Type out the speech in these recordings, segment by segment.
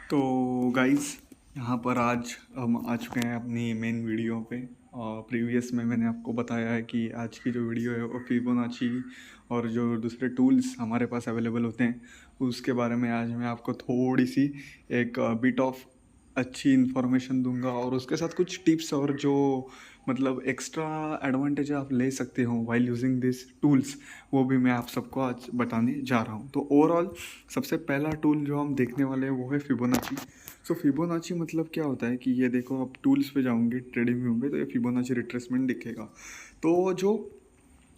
तो गाइस, यहाँ पर आज हम आ चुके हैं अपनी मेन वीडियो पे। और प्रीवियस में मैंने आपको बताया है कि आज की जो वीडियो है वो फिबोनाची और जो दूसरे टूल्स हमारे पास अवेलेबल होते हैं उसके बारे में आज मैं आपको थोड़ी सी एक बिट ऑफ अच्छी इन्फॉर्मेशन दूंगा, और उसके साथ कुछ टिप्स और जो मतलब एक्स्ट्रा एडवांटेज आप ले सकते हो वाइल यूजिंग दिस टूल्स, वो भी मैं आप सबको आज बताने जा रहा हूँ। तो ओवरऑल सबसे पहला टूल जो हम देखने वाले हैं वो है फिबोनाची। सो फिबोनाची मतलब क्या होता है कि ये देखो, आप टूल्स पे जाओगे ट्रेडिंग व्यू पे तो ये फिबोनाची रिट्रेसमेंट दिखेगा। तो जो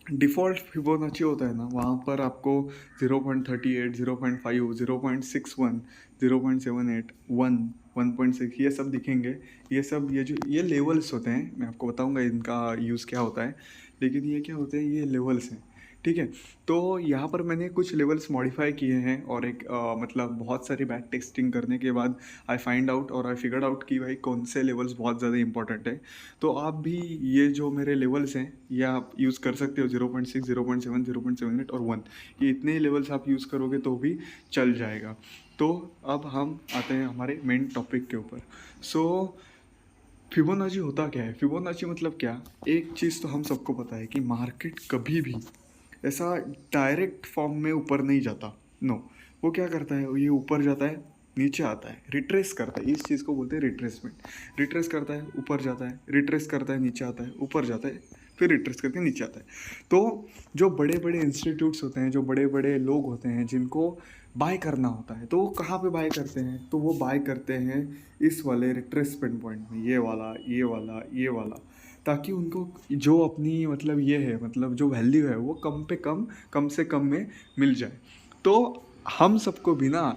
डिफ़ॉल्ट फिबोनाची होता है ना, वहाँ पर आपको 0.38, 0.5, 0.61, 0.78, 1, 1.6 ये सब दिखेंगे। ये सब ये लेवल्स होते हैं। मैं आपको बताऊंगा इनका यूज़ क्या होता है, लेकिन ये क्या होते हैं, ये लेवल्स हैं। ठीक है। तो यहाँ पर मैंने कुछ लेवल्स मॉडिफाई किए हैं, और एक मतलब बहुत सारी बैक टेस्टिंग करने के बाद आई फाइंड आउट और आई फिगर्ड आउट कि भाई कौन से लेवल्स बहुत ज़्यादा इंपॉर्टेंट है। तो आप भी ये जो मेरे लेवल्स हैं ये आप यूज़ कर सकते हो। 0.6, 0.7, 0.78 और 1, ये इतने ही लेवल्स आप यूज़ करोगे तो भी चल जाएगा। तो अब हम आते हैं हमारे मेन टॉपिक के ऊपर। सो फिबोनाची होता क्या है? फिबोनाची मतलब क्या? एक चीज़ तो हम सबको पता है कि मार्केट कभी भी ऐसा डायरेक्ट फॉर्म में ऊपर नहीं जाता। नो, वो क्या करता है, ये ऊपर जाता है, नीचे आता है, रिट्रेस करता है। इस चीज़ को बोलते हैं रिट्रेसमेंट। रिट्रेस करता है, ऊपर जाता है, रिट्रेस करता है, नीचे आता है, ऊपर जाता है, फिर रिट्रेस करके नीचे आता है। तो जो बड़े बड़े इंस्टीट्यूट्स होते हैं, जो बड़े बड़े लोग होते हैं जिनको बाय करना होता है, तो वो कहाँ पे बाय करते हैं? तो वो बाय करते हैं इस वाले रिट्रेसमेंट पॉइंट में, ये वाला, ये वाला, ये वाला, ताकि उनको जो अपनी मतलब ये है, मतलब जो वैल्यू है वो कम पे कम से कम में मिल जाए। तो हम सबको भी ना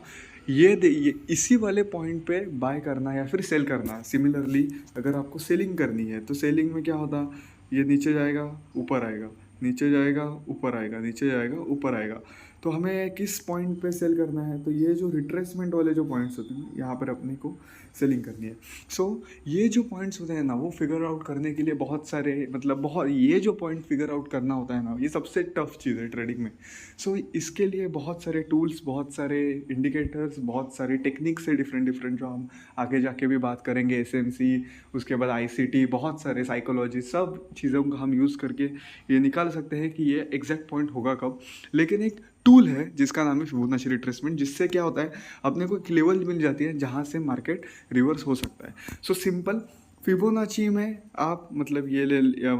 ये इसी वाले पॉइंट पे बाय करना या फिर सेल करना। सिमिलरली अगर आपको सेलिंग करनी है तो सेलिंग में क्या होता, ये नीचे जाएगा, ऊपर आएगा, नीचे जाएगा, ऊपर आएगा, नीचे जाएगा, ऊपर आएगा। तो हमें किस पॉइंट पे सेल करना है? तो ये जो रिट्रेसमेंट वाले जो पॉइंट्स होते हैं यहाँ पर अपने को सेलिंग करनी है। सो ये जो पॉइंट्स होते हैं ना, वो फिगर आउट करने के लिए बहुत सारे मतलब बहुत ये जो पॉइंट फिगर आउट करना होता है ना, ये सबसे टफ चीज़ है ट्रेडिंग में। सो इसके लिए बहुत सारे टूल्स, बहुत सारे इंडिकेटर्स, बहुत सारे टेक्निक्स है डिफरेंट डिफरेंट, जो हम आगे जाके भी बात करेंगे। एसएमसी, उसके बाद आईसीटी, बहुत सारे साइकोलॉजी, सब चीज़ों का हम यूज़ करके ये निकाल सकते हैं कि ये एग्जैक्ट पॉइंट होगा कब। लेकिन एक टूल है जिसका नाम है फिबोनाची रिट्रेसमेंट, जिससे क्या होता है, अपने को एक लेवल मिल जाती है जहाँ से मार्केट रिवर्स हो सकता है। सो सिंपल फिबोनाची में आप मतलब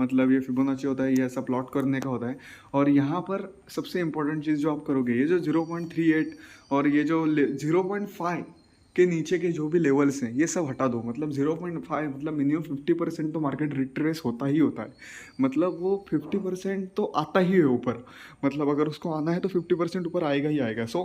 मतलब ये फिबोनाची होता है, ये ऐसा प्लॉट करने का होता है। और यहाँ पर सबसे इंपॉर्टेंट चीज़ जो आप करोगे, ये जो 0.38 और ये जो 0.5 के नीचे के जो भी लेवल्स हैं ये सब हटा दो। मतलब 0.5 मतलब मिनिमम 50% तो मार्केट रिट्रेस होता ही होता है। मतलब वो 50% तो आता ही है ऊपर। मतलब अगर उसको आना है तो 50% ऊपर आएगा ही आएगा। सो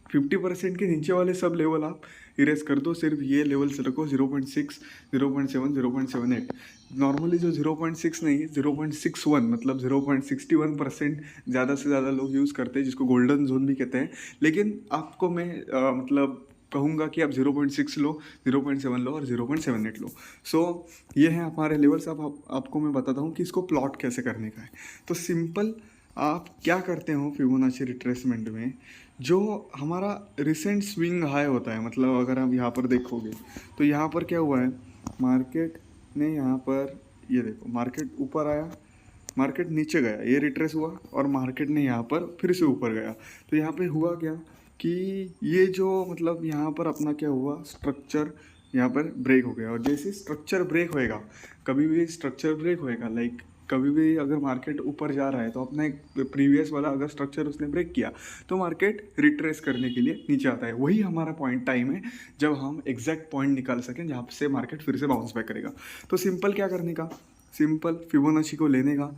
50% के नीचे वाले सब लेवल आप इरेज कर दो, सिर्फ ये लेवल से रखो 0.6, 0.7, 0.78। नॉर्मली जो 0.6 नहीं, 0.61 मतलब 0.61% ज़्यादा से ज़्यादा लोग यूज़ करते हैं, जिसको गोल्डन जोन भी कहते हैं। लेकिन आपको मैं मतलब कहूँगा कि आप 0.6 लो, 0.7 लो और 0.78 लो। सो ये हैं हमारे लेवल्स। आपको मैं बताता हूँ कि इसको प्लॉट कैसे करने का है। तो सिंपल आप क्या करते हो फिबोनाची रिट्रेसमेंट में, जो हमारा रिसेंट स्विंग हाई होता है, मतलब अगर आप यहाँ पर देखोगे तो यहाँ पर क्या हुआ है, मार्केट ने यहाँ पर ये देखो, मार्केट ऊपर आया, मार्केट नीचे गया, ये रिट्रेस हुआ, और मार्केट ने यहाँ पर फिर से ऊपर गया। तो यहाँ पे हुआ क्या कि ये जो मतलब यहाँ पर अपना क्या हुआ, स्ट्रक्चर यहाँ पर ब्रेक हो गया। और जैसे स्ट्रक्चर ब्रेक होएगा, कभी भी स्ट्रक्चर ब्रेक होएगा, लाइक कभी भी अगर मार्केट ऊपर जा रहा है तो अपना एक प्रीवियस वाला अगर स्ट्रक्चर उसने ब्रेक किया तो मार्केट रिट्रेस करने के लिए नीचे आता है। वही हमारा पॉइंट टाइम है जब हम एग्जैक्ट पॉइंट निकाल सकें जहाँ से मार्केट फिर से बाउंस बैक करेगा। तो सिंपल क्या करने का, सिंपल फिबोनाची को लेने का,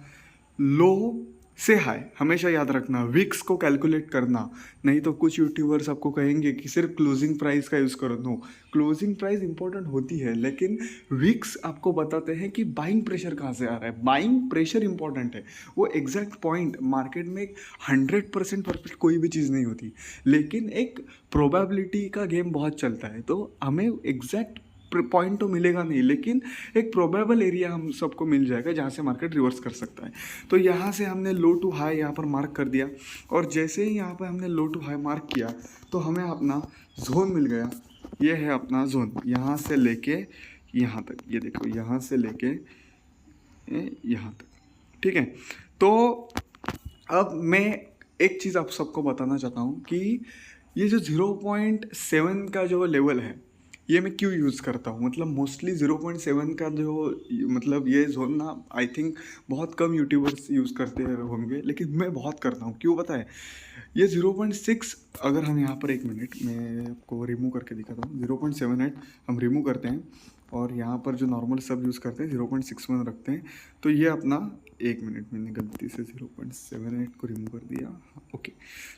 लो से हाई हमेशा याद रखना, विक्स को कैलकुलेट करना। नहीं तो कुछ यूट्यूबर्स आपको कहेंगे कि सिर्फ क्लोजिंग प्राइस का यूज़ करो। नो, क्लोजिंग प्राइस इंपॉर्टेंट होती है, लेकिन विक्स आपको बताते हैं कि बाइंग प्रेशर कहाँ से आ रहा है। बाइंग प्रेशर इंपॉर्टेंट है, वो एग्जैक्ट पॉइंट मार्केट में 100% परफेक्ट कोई भी चीज़ नहीं होती, लेकिन एक प्रोबेबिलिटी का गेम बहुत चलता है। तो हमें एग्जैक्ट पॉइंट तो मिलेगा नहीं, लेकिन एक प्रोबेबल एरिया हम सबको मिल जाएगा जहाँ से मार्केट रिवर्स कर सकता है। तो यहाँ से हमने लो टू हाई यहाँ पर मार्क कर दिया, और जैसे ही यहाँ पर हमने लो टू हाई मार्क किया तो हमें अपना जोन मिल गया। ये है अपना जोन, यहाँ से लेके यहाँ तक, ये देखो यहाँ से लेके यहाँ तक, ठीक है। तो अब मैं एक चीज़ आप सबको बताना चाहता हूँ कि ये जो 0.7 का जो लेवल है, ये मैं क्यों यूज़ करता हूँ। मतलब मोस्टली 0.7 का जो मतलब ये जोन ना, आई थिंक बहुत कम यूट्यूबर्स यूज़ करते होंगे, लेकिन मैं बहुत करता हूँ। क्यों पता है? ये 0.6 अगर हम यहाँ पर, एक मिनट मैं आपको रिमूव करके दिखाता हूँ। 0.78 हम रिमूव करते हैं और यहाँ पर जो नॉर्मल सब यूज़ करते हैं 0.61 रखते हैं, तो ये अपना, एक मिनट मैंने गलती से 0.78 को रिमूव कर दिया, ओके।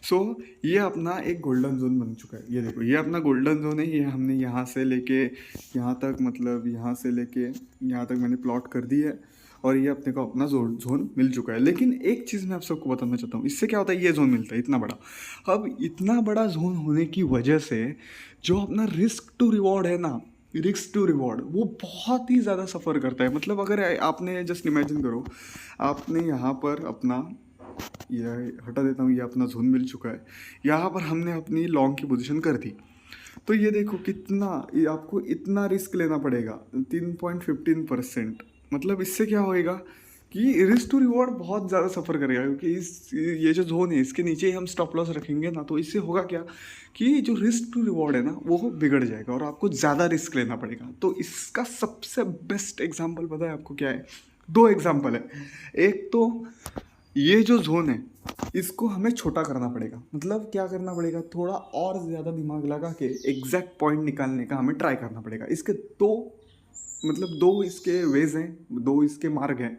सो ये अपना एक गोल्डन जोन बन चुका है। ये देखो ये अपना गोल्डन जोन है। ये हमने यहाँ से लेके यहाँ तक, मतलब यहाँ से लेके यहाँ तक मैंने प्लॉट कर दी है और ये अपने को अपना जोन मिल चुका है। लेकिन एक चीज़ मैं आप सबको बताना चाहता हूँ, इससे क्या होता है, ये जोन मिलता है इतना बड़ा। अब इतना बड़ा जोन होने की वजह से जो अपना रिस्क टू रिवॉर्ड है ना, रिस्क टू रिवॉर्ड, वो बहुत ही ज़्यादा सफ़र करता है। मतलब अगर आपने जस्ट इमेजिन करो, आपने यहाँ पर अपना, ये हटा देता हूँ, ये अपना जोन मिल चुका है, यहाँ पर हमने अपनी लॉन्ग की पोजीशन कर दी, तो ये देखो कितना, ये आपको इतना रिस्क लेना पड़ेगा, 3.15%। मतलब इससे क्या होएगा कि रिस्क टू रिवॉर्ड बहुत ज़्यादा सफ़र करेगा, क्योंकि ये जो जोन है इसके नीचे ही हम स्टॉप लॉस रखेंगे ना, तो इससे होगा क्या कि जो रिस्क टू रिवॉर्ड है ना वो बिगड़ जाएगा और आपको ज़्यादा रिस्क लेना पड़ेगा। तो इसका सबसे बेस्ट एग्जाम्पल पता है आपको क्या है? दो एग्जाम्पल है। एक तो ये जो जोन है इसको हमें छोटा करना पड़ेगा। मतलब क्या करना पड़ेगा, थोड़ा और ज़्यादा दिमाग लगा के एग्जैक्ट पॉइंट निकालने का हमें ट्राई करना पड़ेगा। इसके दो, मतलब दो इसके वेज हैं, दो इसके मार्ग हैं।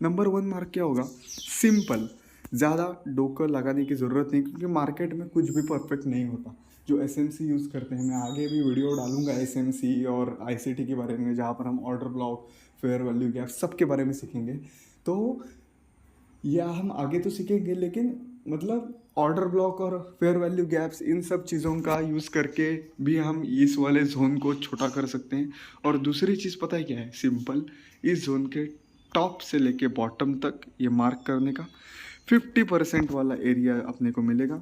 नंबर 1 मार्ग क्या होगा, सिंपल, ज़्यादा डोकर लगाने की ज़रूरत नहीं, क्योंकि मार्केट में कुछ भी परफेक्ट नहीं होता। जो एसएमसी यूज़ करते हैं, मैं आगे भी वीडियो डालूंगा एसएमसी और आईसीटी के बारे में, जहाँ पर हम order block, fair value gap सबके बारे में सीखेंगे। तो या हम आगे तो सीखेंगे, लेकिन मतलब ऑर्डर ब्लॉक और फेयर वैल्यू गैप्स, इन सब चीज़ों का यूज़ करके भी हम इस वाले जोन को छोटा कर सकते हैं। और दूसरी चीज़ पता है क्या है, सिंपल, इस जोन के टॉप से लेके बॉटम तक ये मार्क करने का 50% वाला एरिया अपने को मिलेगा।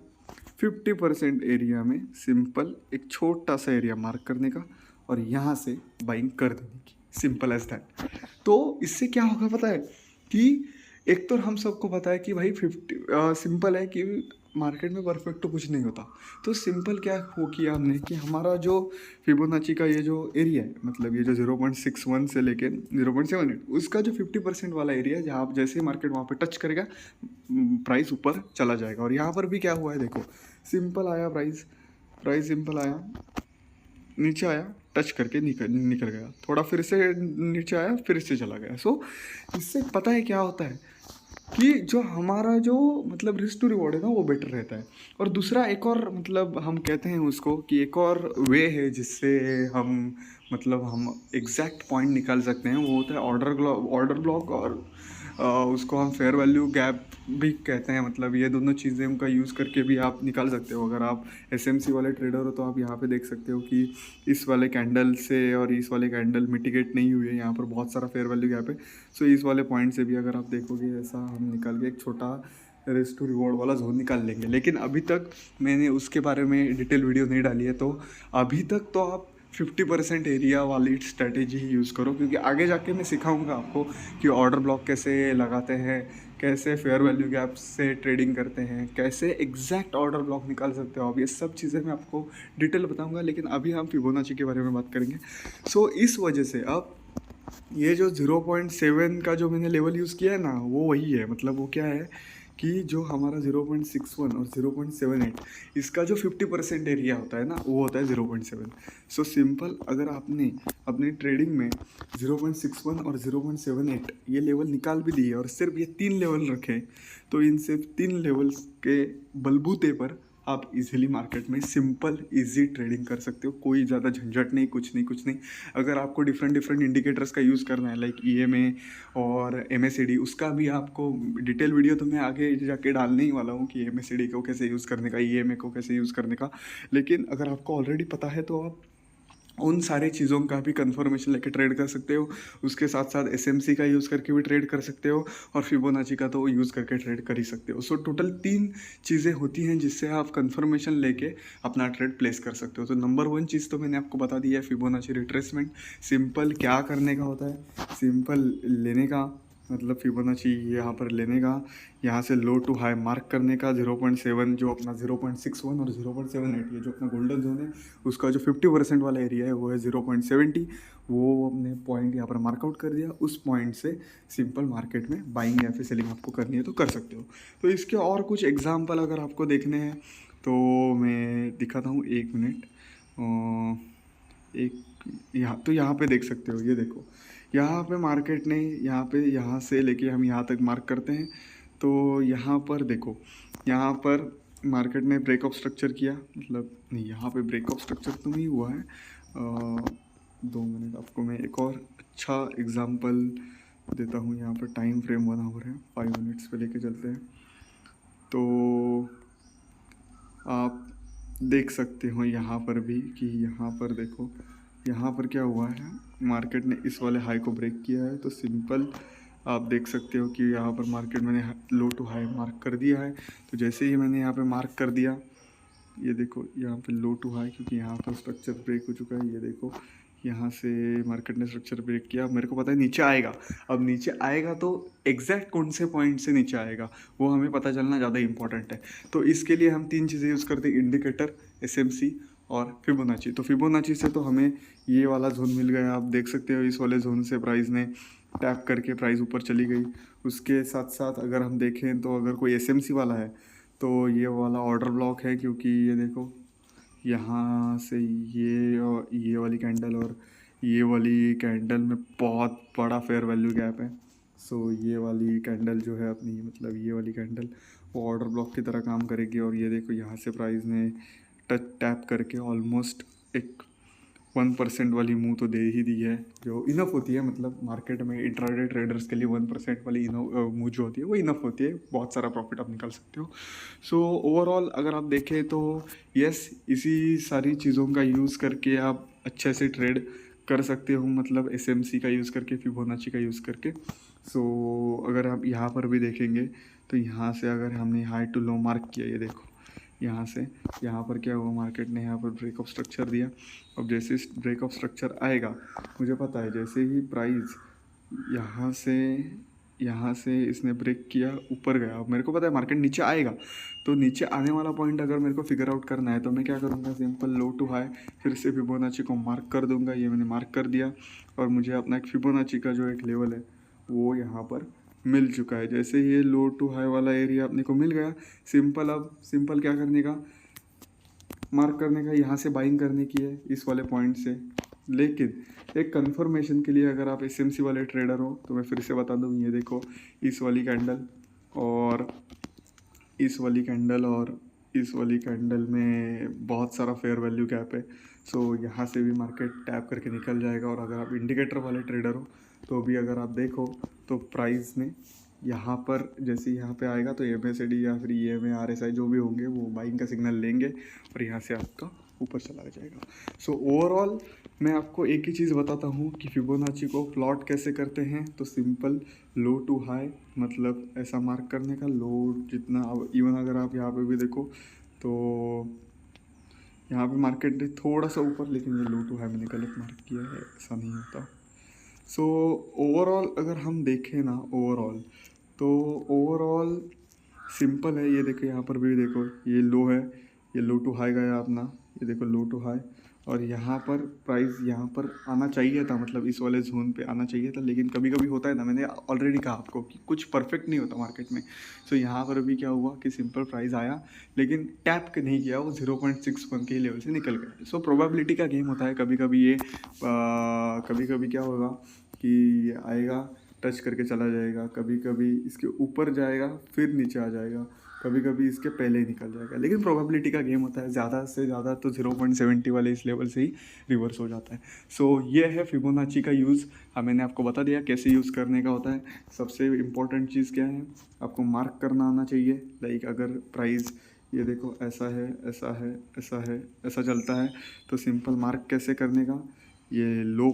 50% एरिया में सिंपल एक छोटा सा एरिया मार्क करने का और यहाँ से बाइंग कर देने की, सिंपल एज दैट। तो इससे क्या होगा पता है कि एक तो हम सबको पता है कि भाई 50 सिंपल है कि मार्केट में परफेक्ट तो कुछ नहीं होता। तो सिंपल क्या हो किया हमने कि हमारा जो फिबोनाची का ये जो एरिया है, मतलब ये जो 0.61 से लेके 0.78, उसका जो 50% वाला एरिया है, जहाँ आप जैसे ही मार्केट वहाँ पे टच करेगा प्राइस ऊपर चला जाएगा। और यहाँ पर भी क्या हुआ है देखो, सिंपल आया प्राइस, सिंपल आया, नीचे आया, टच करके निकल गया, थोड़ा फिर से नीचे आया, फिर से चला गया। सो इससे पता है क्या होता है कि जो हमारा जो मतलब रिस्क टू रिवॉर्ड है ना, वो बेटर रहता है। और दूसरा एक और, मतलब हम कहते हैं उसको कि एक और वे है जिससे हम मतलब हम एग्जैक्ट पॉइंट निकाल सकते हैं, वो होता है ऑर्डर ब्लॉक, और उसको हम फेयर वैल्यू गैप भी कहते हैं। मतलब ये दोनों चीज़ें का यूज़ करके भी आप निकाल सकते हो। अगर आप एसएमसी वाले ट्रेडर हो तो आप यहाँ पे देख सकते हो कि इस वाले कैंडल से और इस वाले कैंडल मिटिगेट नहीं हुए, यहाँ पर बहुत सारा फेयर वैल्यू गैप है। सो इस वाले पॉइंट से भी अगर आप देखोगे, ऐसा हम निकाल के एक छोटा रिस्क टू रिवॉर्ड वाला जोन निकाल लेंगे। लेकिन अभी तक मैंने उसके बारे में डिटेल वीडियो नहीं डाली है, तो अभी तक तो आप 50% एरिया वाली स्ट्रैटेजी ही यूज़ करो, क्योंकि आगे जाके मैं सिखाऊंगा आपको कि ऑर्डर ब्लॉक कैसे लगाते हैं, कैसे फेयर वैल्यू गैप से ट्रेडिंग करते हैं, कैसे एग्जैक्ट ऑर्डर ब्लॉक निकाल सकते हो आप। ये सब चीज़ें मैं आपको डिटेल बताऊंगा, लेकिन अभी हम फिबोनाची के बारे में बात करेंगे। सो इस वजह से अब ये जो 0.7 का जो मैंने लेवल यूज़ किया है ना, वो वही है। मतलब वो क्या है कि जो हमारा 0.61 और 0.78, इसका जो 50% एरिया होता है ना, वो होता है 0.7। सो सिंपल, अगर आपने अपनी ट्रेडिंग में 0.61 और 0.78 ये लेवल निकाल भी दिए और सिर्फ ये 3 लेवल रखें, तो इन सिर्फ 3 लेवल्स के बलबूते पर आप इजीली मार्केट में सिंपल इजी ट्रेडिंग कर सकते हो। कोई ज़्यादा झंझट नहीं, कुछ नहीं, कुछ नहीं। अगर आपको डिफरेंट इंडिकेटर्स का यूज़ करना है, लाइक ईएमए और एमएससीडी, उसका भी आपको डिटेल वीडियो तो मैं आगे जाके डालने ही वाला हूँ कि एमएससीडी को कैसे यूज़ करने का, ईएमए को कैसे यूज़ करने का। लेकिन अगर आपको ऑलरेडी पता है तो आप उन सारी चीज़ों का भी कंफर्मेशन लेके ट्रेड कर सकते हो। उसके साथ साथ एसएमसी का यूज़ करके भी ट्रेड कर सकते हो, और फिबोनाची का तो यूज़ करके ट्रेड कर ही सकते हो। सो टोटल 3 चीज़ें होती हैं जिससे आप कंफर्मेशन लेके अपना ट्रेड प्लेस कर सकते हो। तो नंबर 1 चीज़ तो मैंने आपको बता दी है, फिबोनाची रिट्रेसमेंट। सिंपल क्या करने का होता है, सिंपल लेने का, मतलब फिबोनाची यहाँ पर लेने का, यहाँ से लो टू हाई मार्क करने का 0.7, जो अपना 0.61 और 0.78, ये जो अपना गोल्डन जोन है उसका जो 50% वाला एरिया है वो है 0.70। वो अपने पॉइंट यहाँ पर मार्कआउट कर दिया, उस पॉइंट से सिंपल मार्केट में बाइंग या फिर सेलिंग आपको करनी है तो कर सकते हो। तो इसके और कुछ एग्जाम्पल अगर आपको देखने हैं तो मैं दिखाता हूँ, 1 मिनट। एक यहाँ पे देख सकते हो, ये देखो यहाँ पे मार्केट ने यहाँ से लेके हम यहाँ तक मार्क करते हैं, तो यहाँ पर देखो, यहाँ पर मार्केट ने ब्रेक ऑफ स्ट्रक्चर किया, मतलब नहीं, यहाँ पे ब्रेक ऑफ स्ट्रक्चर तो नहीं हुआ है। 2 मिनट, आपको मैं एक और अच्छा एग्जांपल देता हूँ। यहाँ पर टाइम फ्रेम 1 आवर है, 5 मिनट्स पे लेके चलते हैं, तो आप देख सकते हो यहाँ पर भी कि यहाँ पर देखो, यहाँ पर क्या हुआ है, मार्केट ने इस वाले हाई को ब्रेक किया है, तो सिंपल आप देख सकते हो कि यहाँ पर मार्केट मैंने लो टू हाई मार्क कर दिया है। तो जैसे ही मैंने यहाँ पे मार्क कर दिया, ये देखो यहाँ पे लो टू हाई, क्योंकि यहाँ पर स्ट्रक्चर ब्रेक हो चुका है, ये देखो यहाँ से मार्केट ने स्ट्रक्चर ब्रेक किया। मेरे को पता है नीचे आएगा, अब नीचे आएगा तो एग्जैक्ट कौन से पॉइंट से नीचे आएगा वो हमें पता चलना ज़्यादा इंपॉर्टेंट है। तो इसके लिए हम 3 चीज़ें यूज़ करते हैं, इंडिकेटर, एसएमसी और फिबोनाची। तो फिबोनाची से तो हमें ये वाला जोन मिल गया, आप देख सकते हो इस वाले जोन से प्राइस ने टैप करके प्राइस ऊपर चली गई। उसके साथ साथ अगर हम देखें तो अगर कोई एसएमसी वाला है तो ये वाला ऑर्डर ब्लॉक है, क्योंकि ये देखो यहाँ से ये और ये वाली कैंडल और ये वाली कैंडल में बहुत बड़ा फेयर वैल्यू गैप है। सो ये वाली कैंडल जो है अपनी, मतलब ये वाली कैंडल वो ऑर्डर ब्लॉक की तरह काम करेगी। और ये देखो यहाँ से प्राइस ने टैप करके ऑलमोस्ट एक 1% वाली मूव तो दे ही दी है, जो इनफ होती है, मतलब मार्केट में इंट्राडे ट्रेडर्स के लिए 1% वाली मूव जो होती है वो इनफ होती है, बहुत सारा प्रॉफिट आप निकाल सकते हो। सो ओवरऑल अगर आप देखें तो यस, इसी सारी चीज़ों का यूज़ करके आप अच्छे से ट्रेड कर सकते हो, मतलब एसएमसी का यूज़ करके, फिबोनाची का यूज़ करके। सो अगर आप यहाँ पर भी देखेंगे तो यहाँ से अगर हमने हाई टू लो मार्क किया, ये देखो यहाँ से यहाँ पर क्या हुआ, मार्केट ने यहाँ पर ब्रेक ऑफ स्ट्रक्चर दिया। अब जैसे ब्रेक ऑफ स्ट्रक्चर आएगा, मुझे पता है जैसे ही प्राइस यहाँ से इसने ब्रेक किया, ऊपर गया, अब मेरे को पता है मार्केट नीचे आएगा, तो नीचे आने वाला पॉइंट अगर मेरे को फिगर आउट करना है तो मैं क्या करूँगा, सिंपल लो टू हाई फिर से फिबोनाची को मार्क कर दूंगा। ये मैंने मार्क कर दिया और मुझे अपना एक फिबोनाची का जो एक लेवल है वो यहाँ पर मिल चुका है। जैसे ये लो टू हाई वाला एरिया अपने को मिल गया, सिंपल अब सिंपल क्या करने का, मार्क करने का, यहाँ से बाइंग करने की है इस वाले पॉइंट से। लेकिन एक कंफर्मेशन के लिए अगर आप एसएमसी वाले ट्रेडर हो तो मैं फिर से बता दूँ, ये देखो इस वाली कैंडल और इस वाली कैंडल और इस वाली कैंडल में बहुत सारा फेयर वैल्यू गैप है। सो यहाँ से भी मार्केट टैप करके निकल जाएगा। और अगर आप इंडिकेटर वाले ट्रेडर हो तो भी अगर आप देखो तो प्राइस ने यहाँ पर जैसे यहाँ पे आएगा तो MACD या फिर EMA RSI जो भी होंगे वो बाइंग का सिग्नल लेंगे और यहाँ से आपका ऊपर चला जाएगा। सो ओवरऑल मैं आपको एक ही चीज़ बताता हूँ कि फिबोनाची को प्लॉट कैसे करते हैं। तो सिंपल लो टू हाई, मतलब ऐसा मार्क करने का, लो जितना, इवन अगर आप यहाँ पे भी देखो तो यहाँ पे मार्केट ने थोड़ा सा ऊपर, लेकिन ये लो टू हाई मैंने गलत मार्क किया है, ऐसा नहीं होता। सो ओवरऑल अगर हम देखें ना, ओवरऑल सिंपल है। ये देखो यहाँ पर भी देखो ये लो है, ये लो टू हाई गया अपना, ये देखो लो टू हाई, और यहाँ पर प्राइस यहाँ पर आना चाहिए था, मतलब इस वाले जोन पे आना चाहिए था। लेकिन कभी कभी होता है ना, मैंने ऑलरेडी कहा आपको कि कुछ परफेक्ट नहीं होता मार्केट में। सो यहाँ पर भी क्या हुआ कि सिंपल प्राइस आया लेकिन टैप नहीं किया, वो 0.61 के लेवल से निकल गया। सो प्रोबेबिलिटी का गेम होता है, कभी कभी ये कभी कभी क्या होगा कि आएगा, टच करके चला जाएगा, कभी कभी इसके ऊपर जाएगा फिर नीचे आ जाएगा, कभी कभी इसके पहले ही निकल जाएगा। लेकिन प्रोबेबिलिटी का गेम होता है, ज़्यादा से ज़्यादा तो 0.70 वाले इस लेवल से ही रिवर्स हो जाता है। सो ये है फिबोनाची का यूज़। मैंने आपको बता दिया कैसे यूज़ करने का होता है। सबसे इम्पोर्टेंट चीज़ क्या है, आपको मार्क करना आना चाहिए। लाइक अगर प्राइस ये देखो ऐसा है, ऐसा है, ऐसा है, ऐसा चलता है। तो सिंपल मार्क कैसे करने का, ये लो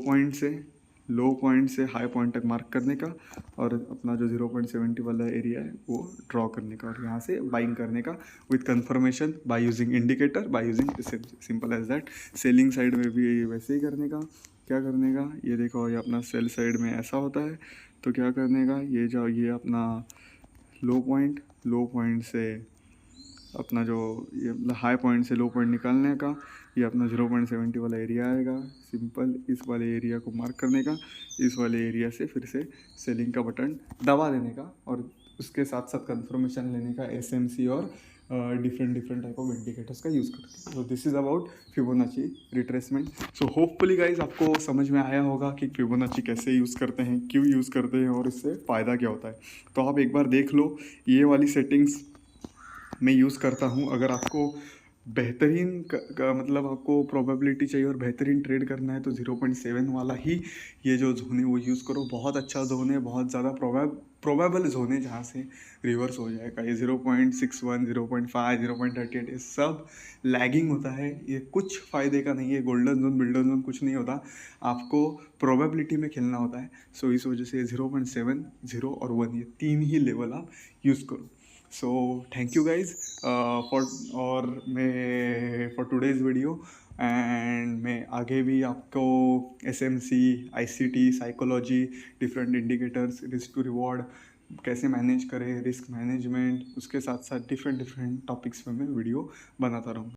पॉइंट से हाई पॉइंट तक मार्क करने का, और अपना जो 0.70 वाला एरिया है वो ड्रॉ करने का, और यहाँ से बाइंग करने का with confirmation by using indicator, by using simple as that. Selling side में भी वैसे ही करने का। क्या करने का, ये देखो ये अपना सेल साइड में ऐसा होता है। तो क्या करने का, ये अपना लो पॉइंट से अपना जो ये मतलब हाई पॉइंट से लो पॉइंट निकालने का, ये अपना 0.70 वाला एरिया आएगा। सिंपल इस वाले एरिया को मार्क करने का, इस वाले एरिया से फिर से सेलिंग का बटन दबा देने का, और उसके साथ साथ कंफर्मेशन लेने का एसएमसी और different different type of indicators का यूज़ करके। तो this is about Fibonacci retracement. So hopefully guys आपको समझ में आया होगा कि फिबोनाची कैसे यूज़ करते हैं, क्यों यूज़ करते हैं, और इससे फ़ायदा क्या होता है। तो आप एक बार देख लो ये वाली सेटिंग्स मैं यूज़ करता हूँ। अगर आपको बेहतरीन मतलब आपको प्रोबेबिलिटी चाहिए और बेहतरीन ट्रेड करना है तो 0.7 वाला ही ये जो जोन है वो यूज़ करो। बहुत अच्छा जोन है, बहुत ज़्यादा प्रोबेबल जोन है जहाँ से रिवर्स हो जाएगा। ये 0.61, 0.5, 0.38 ये सब लैगिंग होता है। ये कुछ फ़ायदे का नहीं है। गोल्डन जोन बिल्डन जोन कुछ नहीं होता, आपको प्रोबेबिलिटी में खेलना होता है। सो इस वजह से 0.7, 0 और 1 ये तीन ही लेवल आप यूज़ करो। So thank you guys for today's video. And मैं आगे भी आपको SMC, ICT, psychology, different indicators, risk to reward कैसे मैनेज करें, रिस्क मैनेजमेंट, उसके साथ साथ डिफरेंट डिफरेंट टॉपिक्स पे मैं वीडियो बनाता रहूँगा।